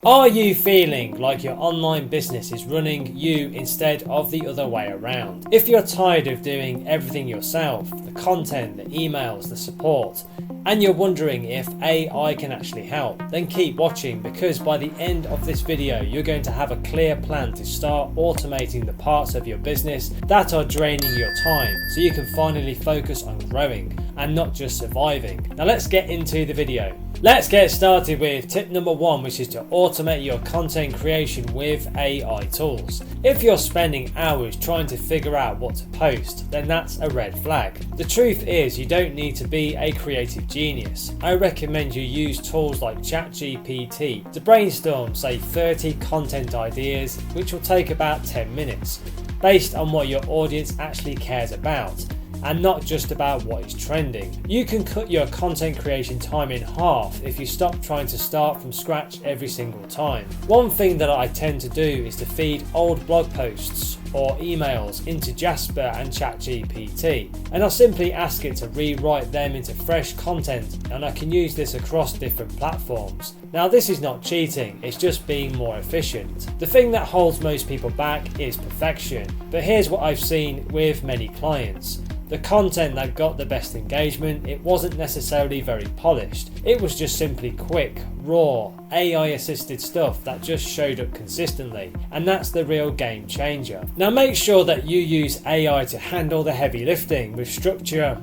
Are you feeling like your online business is running you instead of the other way around? If you're tired of doing everything yourself, the content, the emails, the support, and you're wondering if AI can actually help, then keep watching, because by the end of this video you're going to have a clear plan to start automating the parts of your business that are draining your time, so you can finally focus on growing and not just surviving. Now let's get into the video. Let's get started with tip number 1, which is to automate your content creation with AI tools. If you're spending hours trying to figure out what to post, then that's a red flag. The truth is, you don't need to be a creative genius. I recommend you use tools like ChatGPT to brainstorm, say, 30 content ideas, which will take about 10 minutes, based on what your audience actually cares about, and not just about what is trending. You can cut your content creation time in half if you stop trying to start from scratch every single time. One thing that I tend to do is to feed old blog posts or emails into Jasper and ChatGPT, and I'll simply ask it to rewrite them into fresh content, and I can use this across different platforms. Now this is not cheating, it's just being more efficient. The thing that holds most people back is perfection, but here's what I've seen with many clients. The content that got the best engagement, it wasn't necessarily very polished. It was just simply quick, raw, AI assisted stuff that just showed up consistently, and that's the real game changer. Now make sure that you use AI to handle the heavy lifting with structure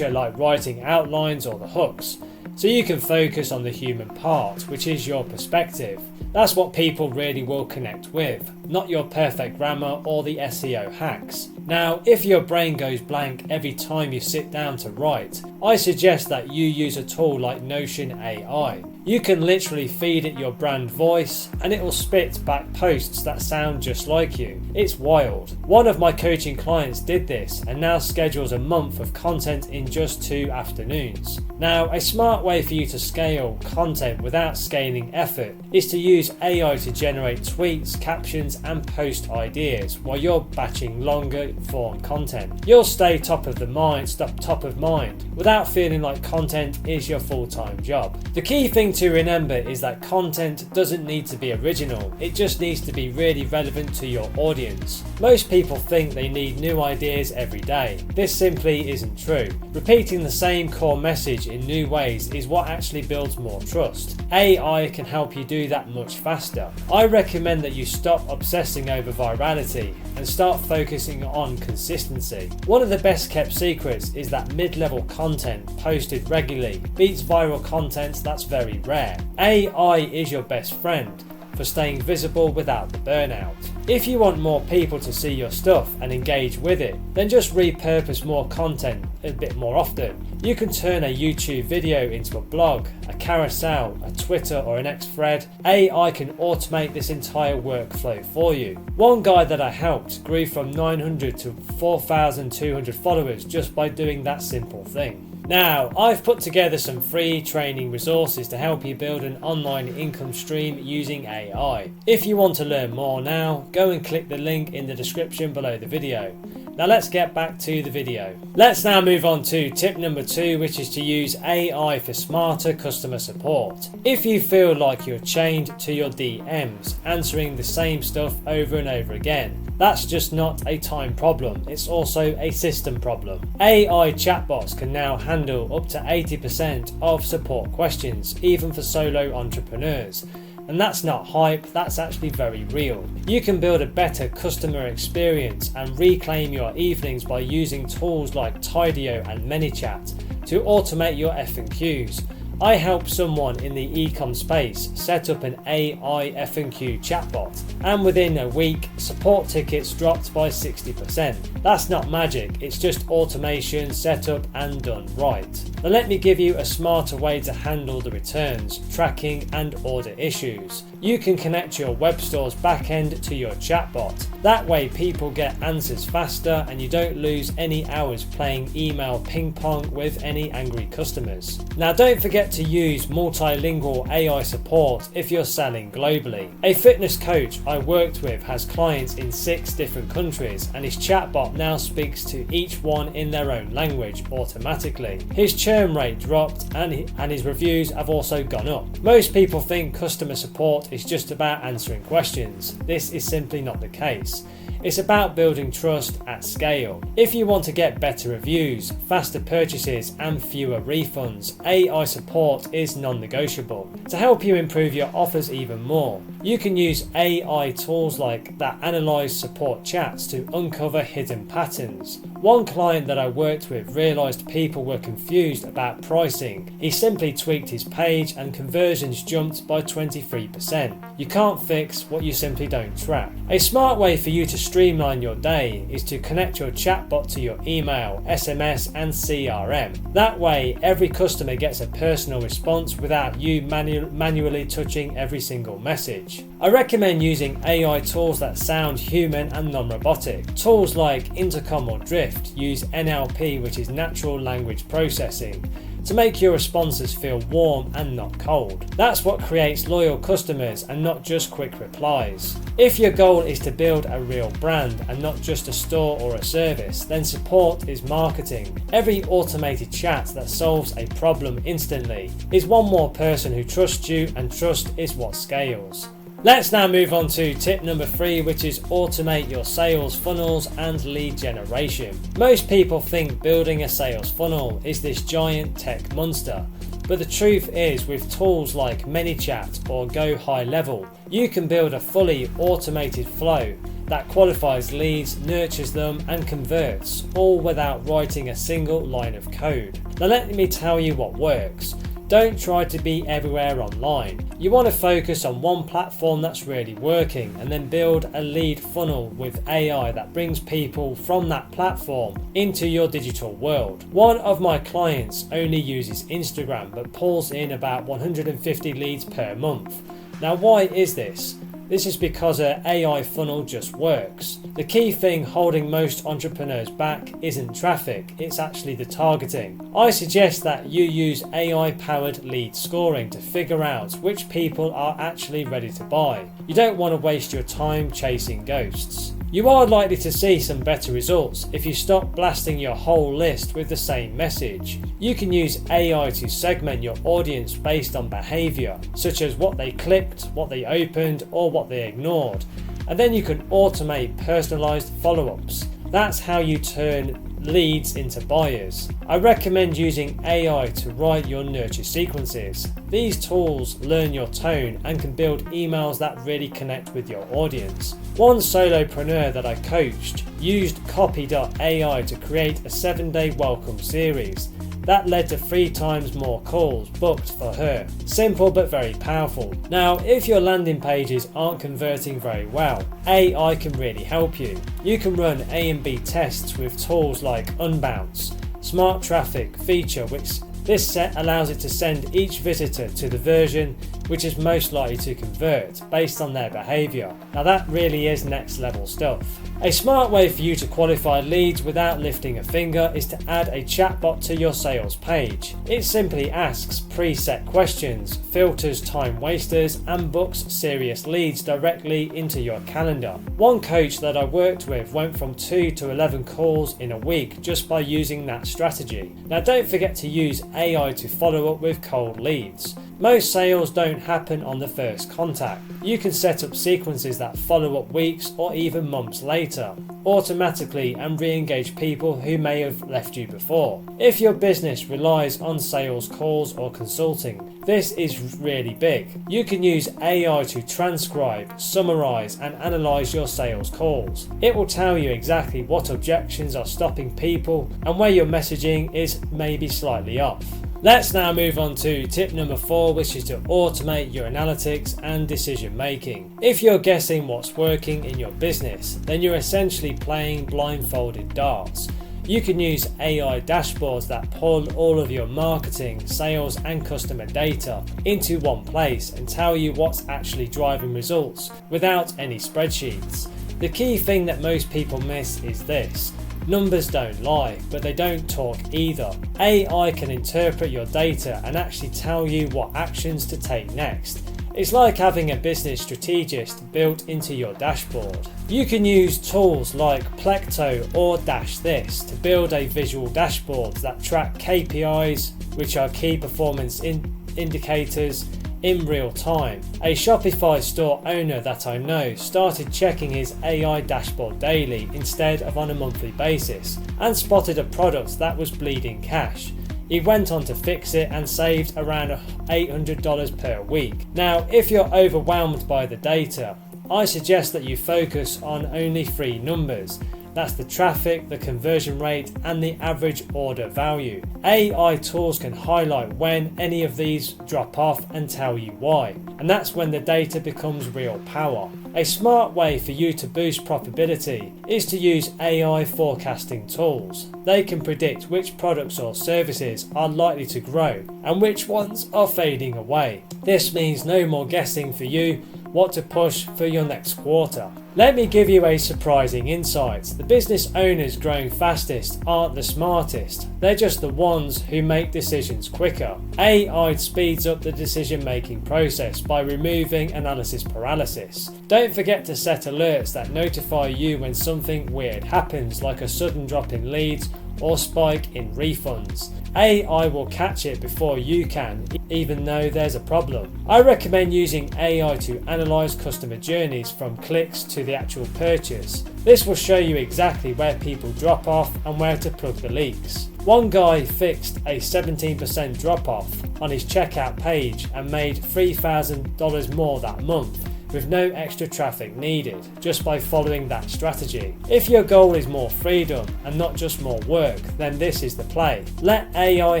like writing outlines or the hooks, so you can focus on the human part, which is your perspective. That's what people really will connect with, not your perfect grammar or the SEO hacks. Now, if your brain goes blank every time you sit down to write, I suggest that you use a tool like Notion AI. You can literally feed it your brand voice and it will spit back posts that sound just like you. It's wild. One of my coaching clients did this and now schedules a month of content in just 2 afternoons. Now, a smart way for you to scale content without scaling effort is to use AI to generate tweets, captions and post ideas while you're batching longer form content. You'll stay top of mind without feeling like content is your full-time job. The key thing to remember is that content doesn't need to be original, it just needs to be really relevant to your audience. Most people think they need new ideas every day. This simply isn't true. Repeating the same core message in new ways is what actually builds more trust. AI can help you do that much faster. I recommend that you stop obsessing over virality and start focusing on consistency. One of the best kept secrets is that mid-level content posted regularly beats viral content that's very rare. AI is your best friend for staying visible without the burnout. If you want more people to see your stuff and engage with it, then just repurpose more content a bit more often. You can turn a YouTube video into a blog, a carousel, a Twitter or an X thread. AI can automate this entire workflow for you. One guy that I helped grew from 900 to 4,200 followers just by doing that simple thing. Now, I've put together some free training resources to help you build an online income stream using AI. If you want to learn more now, go and click the link in the description below the video. Now let's get back to the video. Let's now move on to tip number 2, which is to use AI for smarter customer support. If you feel like you're chained to your DMs, answering the same stuff over and over again, that's just not a time problem, it's also a system problem. AI chatbots can now handle up to 80% of support questions, even for solo entrepreneurs. And that's not hype, that's actually very real. You can build a better customer experience and reclaim your evenings by using tools like Tidio and ManyChat to automate your FAQs. I helped someone in the e-com space set up an AI FAQ chatbot, and within a week, support tickets dropped by 60%. That's not magic, it's just automation set up and done right. Now let me give you a smarter way to handle the returns, tracking and order issues. You can connect your web store's backend to your chatbot. That way people get answers faster and you don't lose any hours playing email ping pong with any angry customers. Now don't forget to use multilingual AI support if you're selling globally. A fitness coach I worked with has clients in 6 different countries, and his chatbot now speaks to each one in their own language automatically. His churn rate dropped and his reviews have also gone up. Most people think customer support is just about answering questions. This is simply not the case. It's about building trust at scale. If you want to get better reviews, faster purchases and fewer refunds, AI support is non-negotiable. To help you improve your offers even more, you can use AI tools like that analyze support chats to uncover hidden patterns. One client that I worked with realized people were confused about pricing. He simply tweaked his page and conversions jumped by 23%. You can't fix what you simply don't track. A smart way for you to streamline your day is to connect your chatbot to your email, SMS and CRM. That way, every customer gets a personal response without you manually touching every single message. I recommend using AI tools that sound human and non-robotic. Tools like Intercom or Drift use NLP, which is natural language processing, to make your responses feel warm and not cold. That's what creates loyal customers and not just quick replies. If your goal is to build a real brand and not just a store or a service, then support is marketing. Every automated chat that solves a problem instantly is one more person who trusts you, and trust is what scales. Let's now move on to tip number 3, which is automate your sales funnels and lead generation. Most people think building a sales funnel is this giant tech monster, but the truth is, with tools like ManyChat or Go High Level, you can build a fully automated flow that qualifies leads, nurtures them and converts, all without writing a single line of code. Now let me tell you what works. Don't try to be everywhere online. You want to focus on one platform that's really working and then build a lead funnel with AI that brings people from that platform into your digital world. One of my clients only uses Instagram but pulls in about 150 leads per month. Now why is this? This is because an AI funnel just works. The key thing holding most entrepreneurs back isn't traffic, it's actually the targeting. I suggest that you use AI-powered lead scoring to figure out which people are actually ready to buy. You don't want to waste your time chasing ghosts. You are likely to see some better results if you stop blasting your whole list with the same message. You can use AI to segment your audience based on behavior, such as what they clicked, what they opened, or what they ignored. And then you can automate personalized follow-ups. That's how you turn leads into buyers. I recommend using AI to write your nurture sequences. These tools learn your tone and can build emails that really connect with your audience. One solopreneur that I coached used copy.ai to create a 7-day welcome series. That led to 3 times more calls booked for her. Simple but very powerful. Now, if your landing pages aren't converting very well, AI can really help you. You can run A and B tests with tools like Unbounce, Smart Traffic feature, which this set allows it to send each visitor to the version which is most likely to convert based on their behavior. Now that really is next level stuff. A smart way for you to qualify leads without lifting a finger is to add a chatbot to your sales page. It simply asks preset questions, filters time wasters and books serious leads directly into your calendar. One coach that I worked with went from 2 to 11 calls in a week just by using that strategy. Now don't forget to use AI to follow up with cold leads. Most sales don't happen on the first contact. You can set up sequences that follow up weeks or even months later, automatically, and re-engage people who may have left you before. If your business relies on sales calls or consulting, this is really big. You can use AI to transcribe, summarize and analyze your sales calls. It will tell you exactly what objections are stopping people and where your messaging is maybe slightly off. Let's now move on to tip number 4, which is to automate your analytics and decision making. If you're guessing what's working in your business, then you're essentially playing blindfolded darts. You can use AI dashboards that pull all of your marketing, sales and customer data into one place and tell you what's actually driving results without any spreadsheets. The key thing that most people miss is this: Numbers don't lie, but they don't talk either. AI can interpret your data and actually tell you what actions to take next. It's like having a business strategist built into your dashboard. You can use tools like Plecto or This to build a visual dashboard that track KPIs, which are key performance indicators, in real time. A Shopify store owner that I know started checking his AI dashboard daily instead of on a monthly basis and spotted a product that was bleeding cash. He went on to fix it and saved around $800 per week. Now, if you're overwhelmed by the data, I suggest that you focus on only 3 numbers. That's the traffic, the conversion rate, and the average order value. AI tools can highlight when any of these drop off and tell you why. And that's when the data becomes real power. A smart way for you to boost profitability is to use AI forecasting tools. They can predict which products or services are likely to grow and which ones are fading away. This means no more guessing for you what to push for your next quarter. Let me give you a surprising insight. The business owners growing fastest aren't the smartest. They're just the ones who make decisions quicker. AI speeds up the decision-making process by removing analysis paralysis. Don't forget to set alerts that notify you when something weird happens, like a sudden drop in leads or spike in refunds. AI will catch it before you can, even though there's a problem. I recommend using AI to analyze customer journeys from clicks to the actual purchase. This will show you exactly where people drop off and where to plug the leaks. One guy fixed a 17% drop off on his checkout page and made $3,000 more that month, with no extra traffic needed, just by following that strategy. If your goal is more freedom and not just more work, then this is the play. Let AI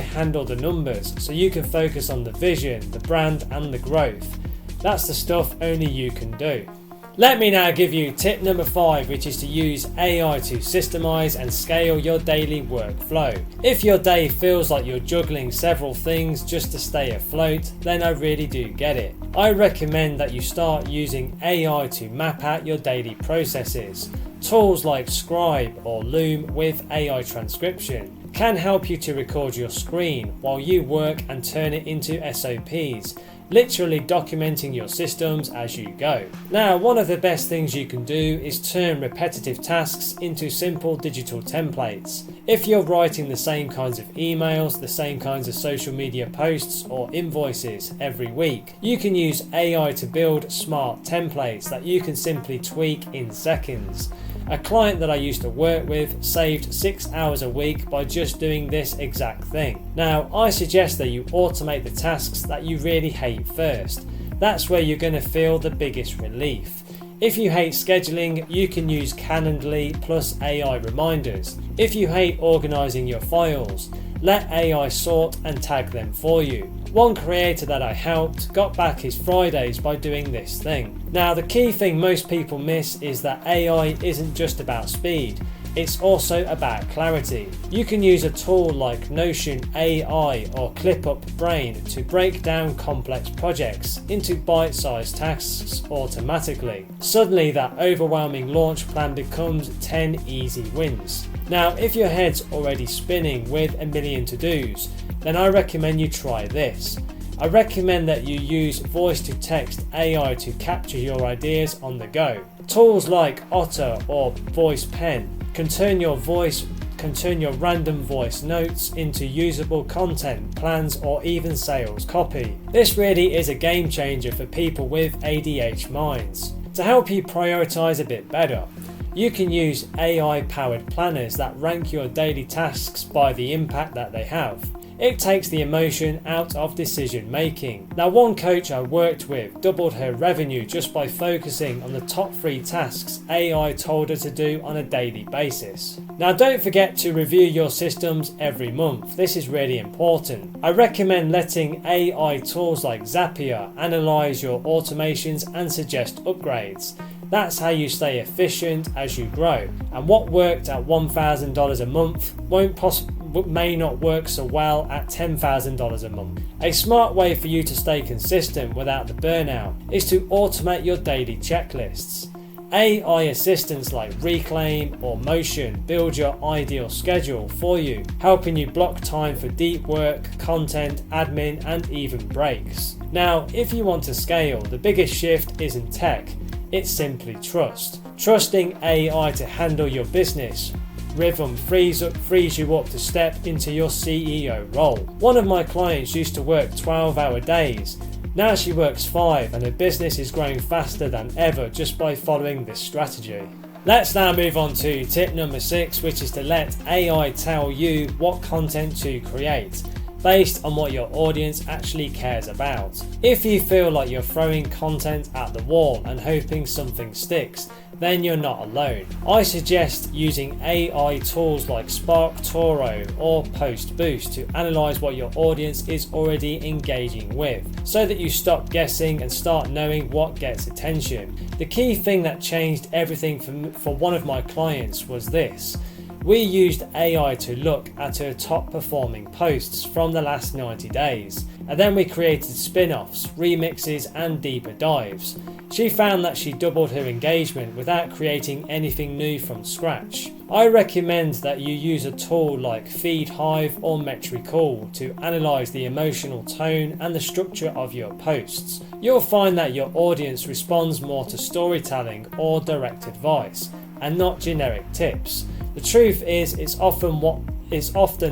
handle the numbers so you can focus on the vision, the brand, and the growth. That's the stuff only you can do. Let me now give you tip number 5, which is to use AI to systemize and scale your daily workflow. If your day feels like you're juggling several things just to stay afloat, then I really do get it. I recommend that you start using AI to map out your daily processes. Tools like Scribe or Loom with AI transcription can help you to record your screen while you work and turn it into SOPs, literally documenting your systems as you go. Now, one of the best things you can do is turn repetitive tasks into simple digital templates. If you're writing the same kinds of emails, the same kinds of social media posts or invoices every week, you can use AI to build smart templates that you can simply tweak in seconds. A client that I used to work with saved 6 hours a week by just doing this exact thing. Now, I suggest that you automate the tasks that you really hate first. That's where you're going to feel the biggest relief. If you hate scheduling, you can use Calendly plus AI reminders. If you hate organizing your files, let AI sort and tag them for you. One creator that I helped got back his Fridays by doing this thing. Now, the key thing most people miss is that AI isn't just about speed, it's also about clarity. You can use a tool like Notion AI or ClipUp Brain to break down complex projects into bite-sized tasks automatically. Suddenly, that overwhelming launch plan becomes 10 easy wins. Now, if your head's already spinning with a million to-dos, then I recommend you try this. I recommend that you use voice-to-text AI to capture your ideas on the go. Tools like Otter or Voice Pen can turn your random voice notes into usable content, plans, or even sales copy. This really is a game changer for people with ADHD minds. To help you prioritize a bit better, you can use AI-powered planners that rank your daily tasks by the impact that they have. It takes the emotion out of decision making. Now, one coach I worked with doubled her revenue just by focusing on the top 3 tasks AI told her to do on a daily basis. Now, don't forget to review your systems every month. This is really important. I recommend letting AI tools like Zapier analyze your automations and suggest upgrades. That's how you stay efficient as you grow. And what worked at $1,000 a month may not work so well at $10,000 a month. A smart way for you to stay consistent without the burnout is to automate your daily checklists. AI assistants like Reclaim or Motion build your ideal schedule for you, helping you block time for deep work, content, admin, and even breaks. Now, if you want to scale, the biggest shift isn't tech, it's simply trust. Trusting AI to handle your business rhythm frees you up to step into your CEO role. One of my clients used to work 12-hour days. Now she works 5 and her business is growing faster than ever just by following this strategy. Let's now move on to tip number 6, which is to let AI tell you what content to create, based on what your audience actually cares about. If you feel like you're throwing content at the wall and hoping something sticks, then you're not alone. I suggest using AI tools like Spark Toro or Post Boost to analyze what your audience is already engaging with, so that you stop guessing and start knowing what gets attention. The key thing that changed everything for one of my clients was this. We used AI to look at her top performing posts from the last 90 days, and then we created spin-offs, remixes and deeper dives. She found that she doubled her engagement without creating anything new from scratch. I recommend that you use a tool like FeedHive or Metricool to analyze the emotional tone and the structure of your posts. You'll find that your audience responds more to storytelling or direct advice, and not generic tips. The truth is, it's often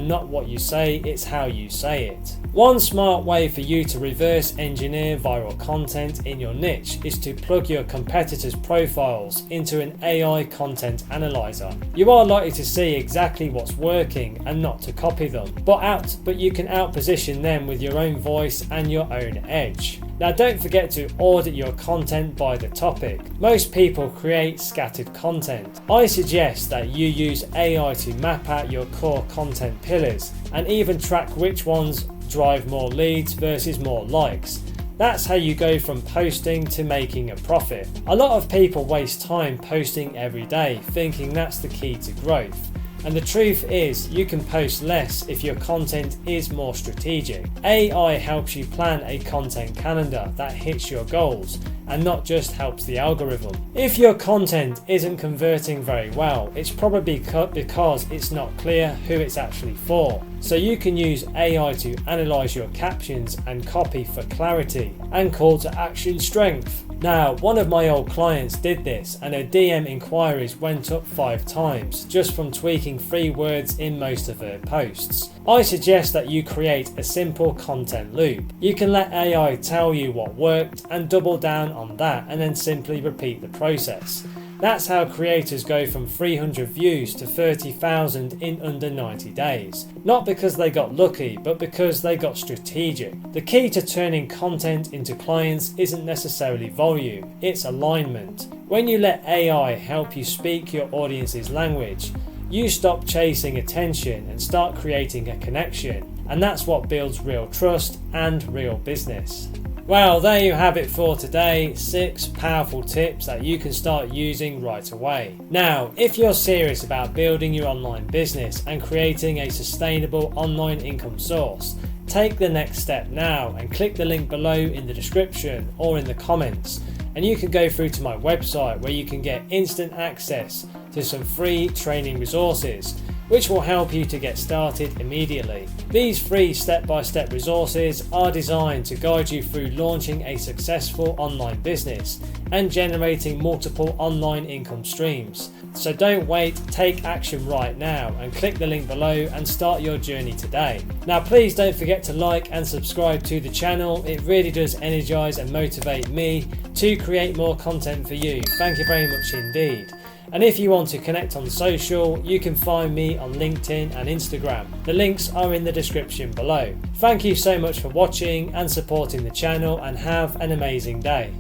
not what you say, it's how you say it. One smart way for you to reverse engineer viral content in your niche is to plug your competitors' profiles into an AI content analyzer. You are likely to see exactly what's working and not to copy them, but you can outposition them with your own voice and your own edge. Now, don't forget to audit your content by the topic. Most people create scattered content. I suggest that you use AI to map out your core content pillars and even track which ones drive more leads versus more likes. That's how you go from posting to making a profit. A lot of people waste time posting every day, thinking that's the key to growth. And the truth is, you can post less if your content is more strategic. AI helps you plan a content calendar that hits your goals and not just helps the algorithm. If your content isn't converting very well, it's probably because it's not clear who it's actually for. So you can use AI to analyze your captions and copy for clarity and call to action strength. Now, one of my old clients did this and her DM inquiries went up 5 times just from tweaking 3 words in most of her posts. I suggest that you create a simple content loop. You can let AI tell you what worked and double down on that and then simply repeat the process. That's how creators go from 300 views to 30,000 in under 90 days. Not because they got lucky, but because they got strategic. The key to turning content into clients isn't necessarily volume, it's alignment. When you let AI help you speak your audience's language, you stop chasing attention and start creating a connection. And that's what builds real trust and real business. Well, there you have it for today, 6 powerful tips that you can start using right away. Now, if you're serious about building your online business and creating a sustainable online income source, take the next step now and click the link below in the description or in the comments, and you can go through to my website where you can get instant access to some free training resources which will help you to get started immediately. These free step-by-step resources are designed to guide you through launching a successful online business and generating multiple online income streams. So don't wait, take action right now and click the link below and start your journey today. Now please don't forget to like and subscribe to the channel, it really does energize and motivate me to create more content for you. Thank you very much indeed. And if you want to connect on social, you can find me on LinkedIn and Instagram. The links are in the description below. Thank you so much for watching and supporting the channel, and have an amazing day.